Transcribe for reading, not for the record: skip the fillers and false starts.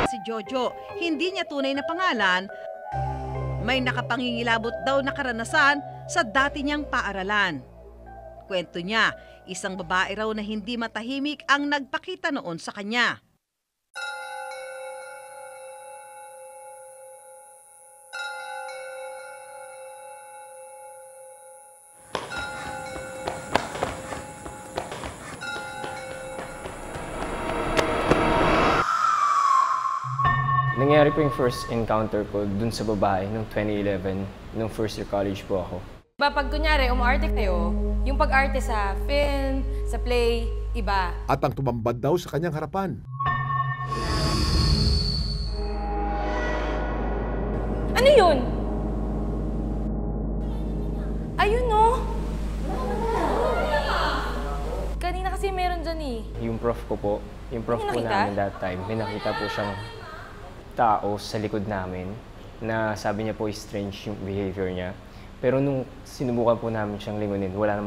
Si Jojo, hindi niya tunay na pangalan, may nakapangingilabot daw na karanasan sa dati niyang paaralan. Kwento niya, isang babae raw na hindi matahimik ang nagpakita noon sa kanya. Nangyari po yung first encounter ko dun sa babae noong 2011, nung first year college po ako. Pag kunyari, umaarte kayo, yung pag-arte sa film, sa play, iba. At ang tumambad daw sa kanyang harapan. Ano yun? Ayun, no? Kanina kasi meron dyan eh. Yung prof ko po, yung prof May po nakita? namin that time, may nakita po siyang tao sa likod namin na sabi niya po strange yung behavior niya. Pero nung sinubukan po namin siyang lingunin, wala naman